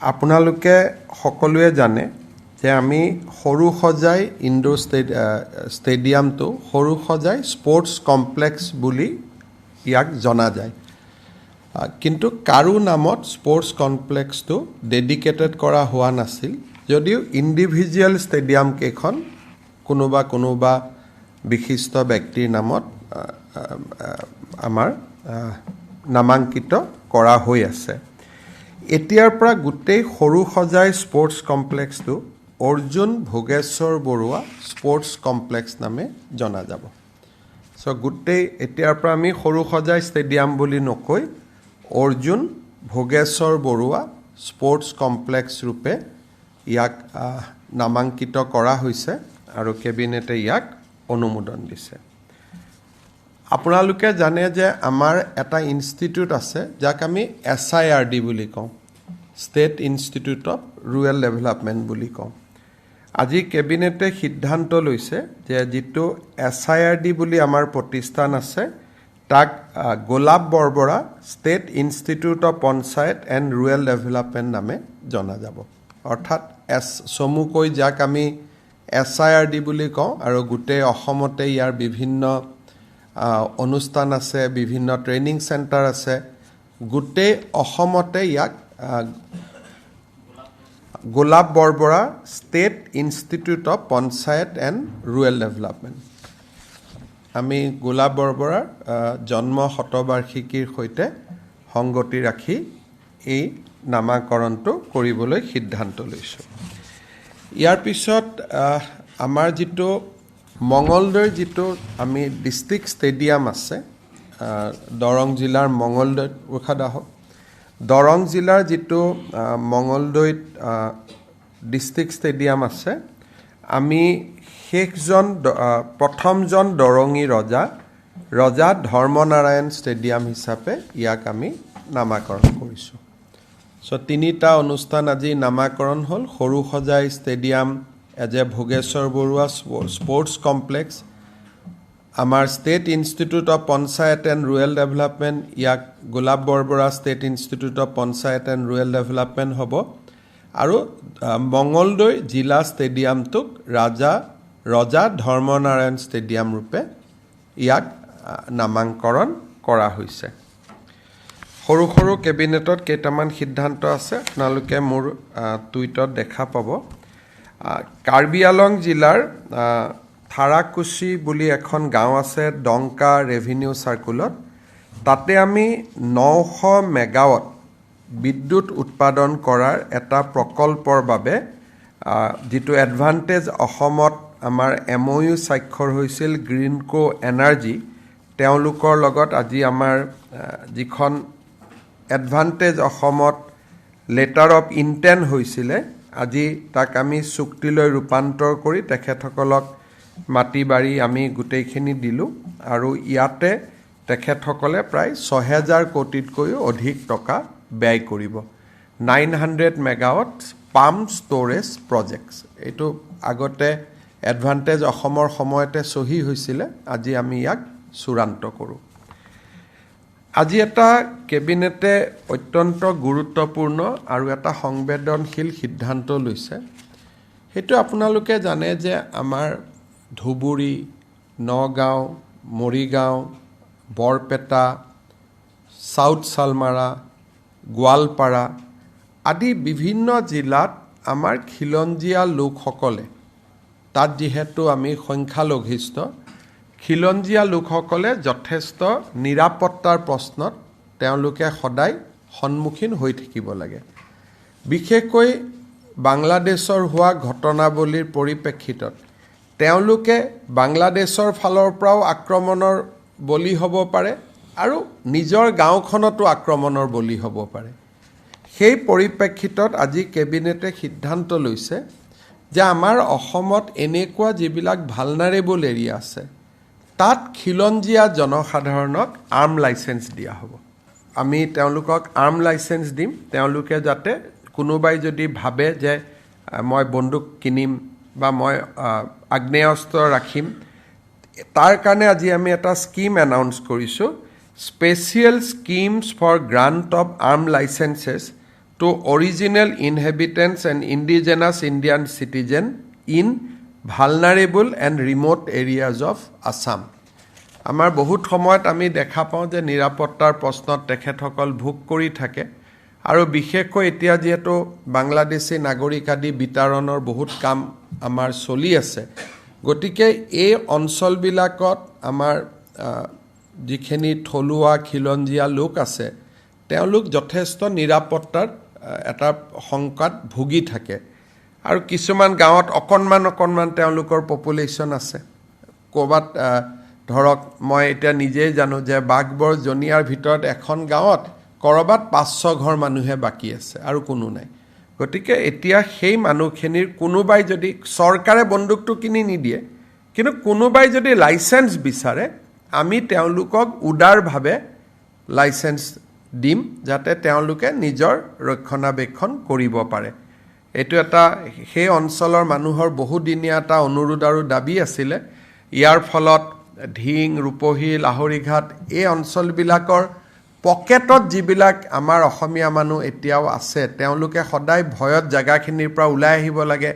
আপোনালোকে সকলোৱে জানে যে আমি সৰুসজাই ইনডোৰ ষ্টেডিয়ামটো সৰুসজাই স্পৰ্টছ কমপ্লেক্স বুলি ইয়াক জনা যায়। কিন্তু কাৰো নামত স্পৰ্টছ কমপ্লেক্সটো ডেডিকেটেড কৰা হোৱা নাছিল, যদিও ইণ্ডিভিজুৱেল ষ্টেডিয়াম কেইখন কোনোবা বিশিষ্ট ব্যক্তিৰ নামত আমাৰ নামাঙ্কিত কৰা হৈ আছে। এতিয়াৰ পৰা গোটেই সৰুসজাই স্পৰ্টছ কমপ্লেক্সটো অৰ্জুন ভোগেশ্বৰ বৰুৱা স্পৰ্টছ কমপ্লেক্স নামে জনা যাব। গোটেই এতিয়াৰ পৰা আমি সৰুসজাই ষ্টেডিয়াম বুলি নকৈ অৰ্জুন ভোগেশ্বৰ বৰুৱা স্পৰ্টছ কমপ্লেক্স ৰূপে ইয়াক নামাঙ্কিত কৰা হৈছে আৰু কেবিনেটে ইয়াক অনুমোদন দিছে। আপোনালোকে জানে যে আমাৰ এটা ইনষ্টিটিউট আছে যাক আমি SIRD বুলি কওঁ, state institute of rural development বুলি কওঁ। আজি কেবিনেটে সিদ্ধান্ত লৈছে যে যিটো SIRD বুলি আমাৰ প্ৰতিষ্ঠান আছে তাক Golap Borbora state institute of panchayat and rural development নামে জনা যাব। অৰ্থাৎ চমুকৈ যাক আমি SIRD বুলি কওঁ আৰু গোটেই অসমতে ইয়াৰ বিভিন্ন অনুষ্ঠান আছে, বিভিন্ন ট্ৰেইনিং চেণ্টাৰ আছে, গোটেই অসমতে ইয়াক Golap Borbora state institute of panchayat and rural development. আমি গোলাপ বৰবৰাৰ জন্ম শতবাৰ্ষিকীৰ সৈতে সংগতি ৰাখি এই নামাকৰণটো কৰিবলৈ সিদ্ধান্ত লৈছোঁ। ইয়াৰ পিছত আমাৰ যিটো মঙলদৈৰ যিটো আমি ডিষ্ট্ৰিক্ট ষ্টেডিয়াম আছে, দৰং জিলাৰ মঙলদৈত দৰং জিলাৰ যিটো মঙলদৈত ডিষ্ট্ৰিক্ট ষ্টেডিয়াম আছে, আমি প্ৰথমজন দৰঙী ৰজা ধৰ্মনাৰায়ণ ষ্টেডিয়াম হিচাপে ইয়াক আমি নামাকৰণ কৰিছোঁ। তিনিটা অনুষ্ঠান আজি নামাকৰণ হ'ল। Sarusajai stadium as a Bhogeswar Baruah sports complex, আমাৰ state institute of panchayat and rural development ইয়াক Golap Borbora state institute of panchayat and rural development হ'ব, আৰু মঙলদৈ জিলা ষ্টেডিয়ামটোক ৰজা ধৰ্মনাৰায়ণ ষ্টেডিয়াম ৰূপে ইয়াক নামাকৰণ কৰা হৈছে। সৰু সৰু কেবিনেটত কেইটামান সিদ্ধান্ত আছে, আপোনালোকে মোৰ টুইটত দেখা পাব। কাৰ্বি আংলং জিলাৰ থাৰাকুচি বুলি এখন গাঁও আছে ডংকা ৰেভিনিউ চাৰ্কুলত, তাতে আমি 900 মেগাৱাট বিদ্যুৎ উৎপাদন কৰাৰ এটা প্ৰকল্পৰ বাবে যিটো এডভান্টেজ অসমত আমাৰ MOU স্বাক্ষৰ হৈছিল গ্ৰীণকো এনাৰ্জি, তেওঁলোকৰ লগত আজি আমাৰ যিখন এডভান্টেজ অসমত লেটাৰ অফ ইণ্টেণ্ট হৈছিলে, আজি তাক আমি চুক্তিলৈ ৰূপান্তৰ কৰি তেখেতসকলক মাটি বাৰী আমি গোটেইখিনি দিলোঁ, আৰু ইয়াতে তেখেতসকলে প্ৰায় 6000 কোটিতকৈও অধিক টকা ব্যয় কৰিব। 900 মেগাৱাট পাম্প ষ্ট'ৰেজ প্ৰজেক্টছ, এইটো আগতে এডভান্টেজ অসমৰ সময়তে চহী হৈছিলে, আজি আমি ইয়াক চূড়ান্ত কৰোঁ। আজি এটা কেবিনেটে অত্যন্ত গুৰুত্বপূৰ্ণ আৰু এটা সংবেদনশীল সিদ্ধান্ত লৈছে। সেইটো আপোনালোকে জানে যে আমাৰ ধুবুৰী, নগাঁও, মৰিগাঁও, বৰপেটা, চাউথ চালমাৰা, গোৱালপাৰা আদি বিভিন্ন জিলাত আমাৰ খিলঞ্জীয়া লোকসকলে, তাত যিহেতু আমি সংখ্যালঘিষ্ঠ, খিলঞ্জীয়া লোকসকলে যথেষ্ট নিৰাপত্তাৰ প্ৰশ্নত তেওঁলোকে সদায় সন্মুখীন হৈ থাকিব লাগে। বিশেষকৈ বাংলাদেশৰ হোৱা ঘটনাৱলীৰ পৰিপ্ৰেক্ষিতত তেওঁলোকে বাংলাদেশৰ ফালৰ পৰাও আক্ৰমণৰ বলি হ'ব পাৰে আৰু নিজৰ গাঁওখনতো আক্ৰমণৰ বলি হ'ব পাৰে। সেই পৰিপ্ৰেক্ষিতত আজি কেবিনেটে সিদ্ধান্ত লৈছে যে আমাৰ অসমত এনেকুৱা যিবিলাক ভালনাৰেবল এৰিয়া আছে, তাত খিলঞ্জীয়া জনসাধাৰণক আৰ্ম লাইচেঞ্চ দিয়া হ'ব। আমি তেওঁলোকক আৰ্ম লাইচেঞ্চ দিম, তেওঁলোকে যাতে কোনোবাই যদি ভাবে যে মই বন্দুক কিনিম বা মই আগ্নেয়াস্ত্ৰ ৰাখিম, তাৰ কাৰণে আজি আমি এটা স্কিম এনাউন্স কৰিছোঁ, special schemes for grant of arm licences to original inhabitants and indigenous Indian citizen in vulnerable and remote areas of Assam. আমাৰ বহুত সময়ত আমি দেখা পাওঁ যে নিৰাপত্তাৰ প্ৰশ্নত তেখেতসকল ভোগ কৰি থাকে আৰু বিশেষকৈ এতিয়া যেহেতু বাংলাদেশী নাগৰিক আদি বিতৰণৰ বহুত কাম আমাৰ চলি আছে গতিকে এই অঞ্চলবিলাকত আমাৰ যিখিনি থলুৱা খিলঞ্জীয়া লোক আছে তেওঁলোক যথেষ্ট নিৰাপত্তাৰ এটা সংকট ভুগি থাকে আৰু কিছুমান গাঁৱত অকণমান তেওঁলোকৰ পপুলেশ্যন আছে ক'ৰবাত ধৰক মই এতিয়া নিজেই জানো যে বাঘবৰ জনিয়াৰ ভিতৰত এখন গাঁৱত কৰবাত 500 ঘৰ মানুহে বাকী আছে আৰু কোনো নাই গতিকে এতিয়া সেই মানুহখিনিৰ কোনোবাই যদি চৰকাৰে বন্দুকটো কিনি নিদিয়ে কিন্তু কোনোবাই যদি লাইসেন্স বিচাৰে আমি তেওঁলোকক উদাৰভাৱে লাইসেন্স দিম যাতে তেওঁলোকে নিজৰ ৰক্ষণাবেক্ষণ কৰিব পাৰে এইটো এটা সেই অঞ্চলৰ মানুহৰ বহুদিনীয়া এটা অনুৰোধ আৰু দাবী আছিলে ইয়াৰ ফলত ঢিং ৰূপহী লাহৰিঘাট এই অঞ্চলবিলাকৰ পকেটত যিবিলাক আমাৰ অসমীয়া মানুহ এতিয়াও আছে তেওঁলোকে সদায় ভয়ত জাগাখিনিৰ পৰা ওলাই আহিব লাগে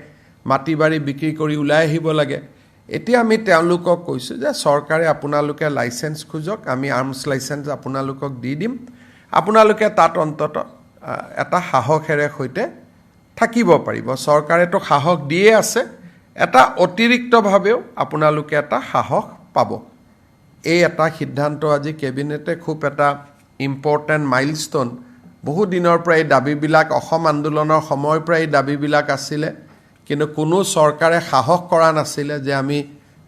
মাটি বাৰী বিক্ৰী কৰি ওলাই আহিব লাগে এতিয়া আমি তেওঁলোকক কৈছো যে চৰকাৰে আপোনালোকে লাইসেন্স খুজক আমি আৰ্মছ লাইসেন্স আপোনালোকক দি দিম আপোনালোকে তাত অন্তত এটা সাহসেৰে হৈতে থাকিব পাৰিব চৰকাৰেতো সাহস দিয়ে আছে এটা অতিৰিক্তভাৱেও আপোনালোকে এটা সাহস পাব এই এটা সিদ্ধান্ত আজি কেবিনেটে খুব এটা ইম্পৰ্টেন্ট মাইলস্টোন বহু দিনৰ পৰা এই দাবীবিলাক অসম আন্দোলনৰ সময়ৰ পৰা এই দাবীবিলাক আছিলে কিন্তু কোনো চৰকাৰে সাহস কৰা নাছিলে যে আমি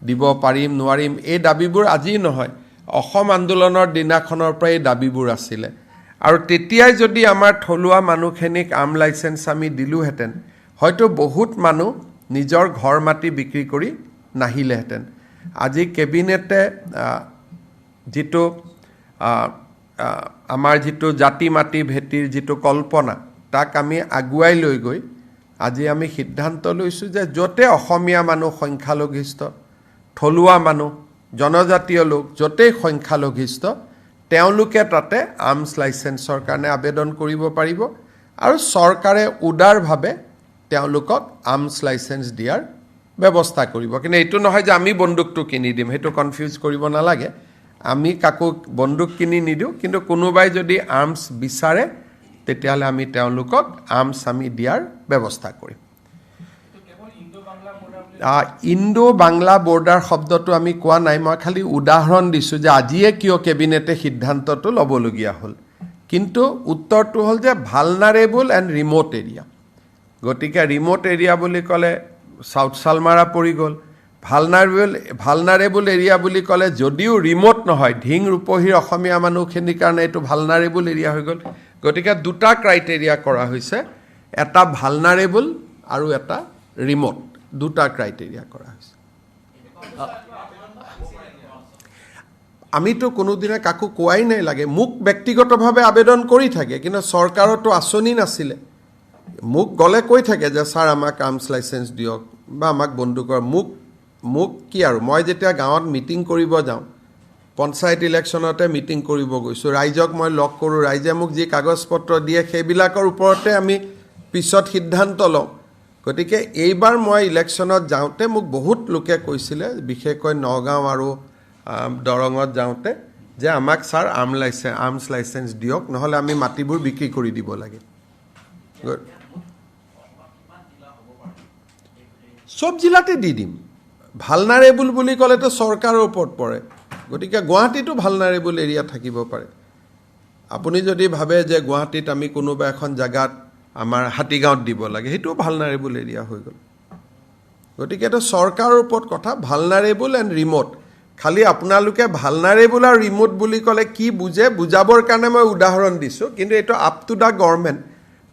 দিব পাৰিম নোৱাৰিম এই দাবীবোৰ আজি নহয় অসম আন্দোলনৰ দিনাখনৰ পৰা এই দাবীবোৰ আছিলে আৰু তেতিয়াই যদি আমাৰ থলুৱা মানুহখিনিক আৰ্ম লাইসেন্স আমি দিলোহেঁতেন হয়তো বহুত মানুহ নিজৰ ঘৰ মাটি বিক্ৰী কৰি নাহিলেহেঁতেন আজি কেবিনেটে যেটো আমাৰ যেটো জাতি মাটি ভেটিৰ যেটো কল্পনা তাক আমি আগুৱাই লৈ গৈ আজি আমি সিদ্ধান্ত লৈছো যে যতে অসমীয়া মানুহ সংখ্যালঘিষ্ঠ থলুৱা মানুহ জনজাতীয় লোক যতে সংখ্যালঘিষ্ঠ তেওঁলোকে তাতে আৰ্মছ লাইসেন্সৰ কাৰণে আবেদন কৰিব পাৰিব আৰু চৰকাৰে উদাৰভাৱে তেওঁলোকক আৰ্মছ লাইসেন্স দিয়াৰ ব্যৱস্থা কৰিব কিন্তু এইটো নহয় যে আমি বন্দুকটো কিনি দিম হেতু কনফিউজ কৰিব নালাগে আমি কাকো বন্দুক কিনি নিদিও কিন্তু কোনোবাই যদি আৰ্মছ বিচাৰে তেতিয়ালে আমি তেওঁলোকক আৰ্মছ আমি দিয়াৰ ব্যৱস্থা কৰিম ইণ্ডো বাংলা বৰ্ডাৰ শব্দটো আমি কোৱা নাই মই খালি উদাহৰণ দিছো যে আজিয়ে কিয় কেবিনেটে সিদ্ধান্তটো লবলগীয়া হ'ল কিন্তু উত্তৰটো হ'ল যে ভালনাৰেবল এণ্ড ৰিমোট এৰিয়া গতিকে ৰিমোট এৰিয়া বুলি ক'লে সাউথ সালমাৰা পৰি গ'ল ভালনাৰেবল এৰিয়া বুলি ক'লে যদিও ৰিমোট নহয় ঢিং ৰূপহীৰ অসমীয়া মানুহখিনিৰ কাৰণে এইটো ভালনাৰেবল এৰিয়া হৈ গ'ল গতিকে দুটা ক্ৰাইটেৰিয়া কৰা হৈছে এটা ভালনাৰেবল আৰু এটা ৰিমোট দুটা ক্ৰাইটেৰিয়া কৰা হৈছে আমিতো কোনোদিনে কাকো কোৱাই নাই লাগে মোক ব্যক্তিগতভাৱে আবেদন কৰি থাকে কিন্তু চৰকাৰতো আঁচনি নাছিলে মোক গলে কৈ থাকে যে স্যাৰ আমাক আৰ্মছ লাইসেন্স দিয়ক বা আমাক বন্দুকৰ মোক কি আৰু মই যেতিয়া গাঁৱত মিটিং কৰিব যাওঁ পঞ্চায়ত ইলেকশ্যনতে মিটিং কৰিব গৈছো ৰাইজক মই লগ কৰো ৰাইজে মোক যি কাগজ পত্ৰ দিয়ে সেইবিলাকৰ ওপৰতে আমি পিছত সিদ্ধান্ত লওঁ গতিকে এইবাৰ মই ইলেকশ্যনত যাওঁতে মোক বহুত লোকে কৈছিলে বিশেষকৈ নগাঁও আৰু দৰঙত যাওঁতে যে আমাক স্যাৰ আৰ্মছ লাইসেন্স দিয়ক নহলে আমি মাটিবোৰ বিক্ৰী কৰি দিব লাগে সব জিলাতে দি দিম ভালনাৰেবল বুলি ক'লেতো চৰকাৰৰ ওপৰত পৰে গতিকে গুৱাহাটীটো ভালনাৰেবল এৰিয়া থাকিব পাৰে আপুনি যদি ভাবে যে গুৱাহাটীত আমি কোনোবা এখন জাগাত আমাৰ হাতীগাঁৱত দিব লাগে হেতু ভালনাৰেবল এৰিয়া হৈ গ'ল গতিকে এটা চৰকাৰৰ ওপৰত কথা ভালনাৰেবল এণ্ড ৰিমোট খালি আপোনালোকে ভালনাৰেবল আৰু ৰিমোট বুলি ক'লে কি বুজে বুজাবৰ কাৰণে মই উদাহৰণ দিছো কিন্তু এটো আপ টু দা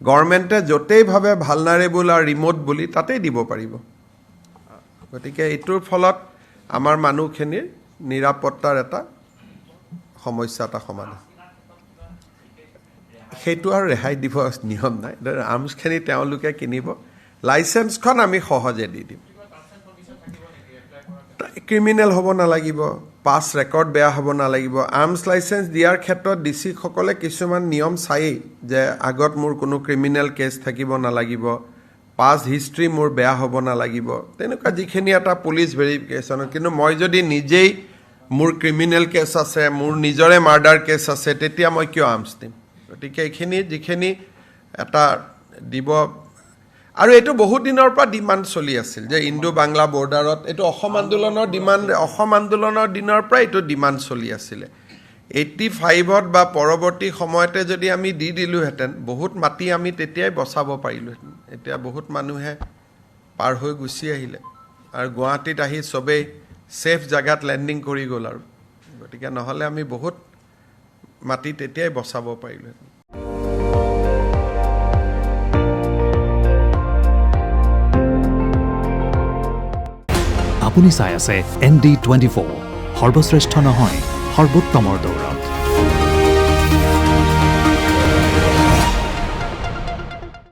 গভৰ্ণমেণ্টে যতেই ভাবে ভালনাৰেবল আৰু ৰিমোট বুলি তাতেই দিব পাৰিব গতিকে এইটোৰ ফলত আমাৰ মানুহখিনিৰ নিৰাপত্তাৰ এটা সমস্যা এটা সমাধান সেইটো আৰু ৰেহাই দিব নিয়ম নাই আৰ্মছখিনি তেওঁলোকে কিনিব লাইসেন্সখন আমি সহজে দি দিম ক্ৰিমিনেল হ'ব নালাগিব পাছ ৰেকৰ্ড বেয়া হ'ব নালাগিব আৰ্মছ লাইচেঞ্চ দিয়াৰ ক্ষেত্ৰত ডিচিসকলে কিছুমান নিয়ম চায়েই যে আগত মোৰ কোনো ক্ৰিমিনেল কেছ থাকিব নালাগিব পাছ হিষ্ট্ৰী মোৰ বেয়া হ'ব নালাগিব তেনেকুৱা যিখিনি এটা পুলিচ ভেৰিফিকেশ্যন কিন্তু মই যদি নিজেই মোৰ ক্ৰিমিনেল কেছ আছে মোৰ নিজৰে মাৰ্ডাৰ কেছ আছে তেতিয়া মই কিয় আৰ্মছ দিম গতিকে এইখিনি যিখিনি এটা দিব আৰু এইটো বহুত দিনৰ পৰা ডিমাণ্ড চলি আছিল যে ইণ্ডো বাংলা বৰ্ডাৰত এইটো অসম আন্দোলনৰ দিনৰ পৰা এইটো ডিমাণ্ড চলি আছিলে 85ত বা পৰৱৰ্তী সময়তে যদি আমি দি দিলোহেঁতেন বহুত মাটি আমি তেতিয়াই বচাব পাৰিলোহেঁতেন এতিয়া বহুত মানুহে পাৰ হৈ গুচি আহিলে আৰু গুৱাহাটীত আহি চবেই ছেফ জাগাত লেণ্ডিং কৰি গ'ল আৰু গতিকে নহ'লে আমি বহুত মাটি তেতিয়াই বচাব পাৰিলোহেঁতেন আপুনি চাই আছে ND24 সৰ্বশ্ৰেষ্ঠ নহয় সৰ্বোত্তমৰ দৌৰা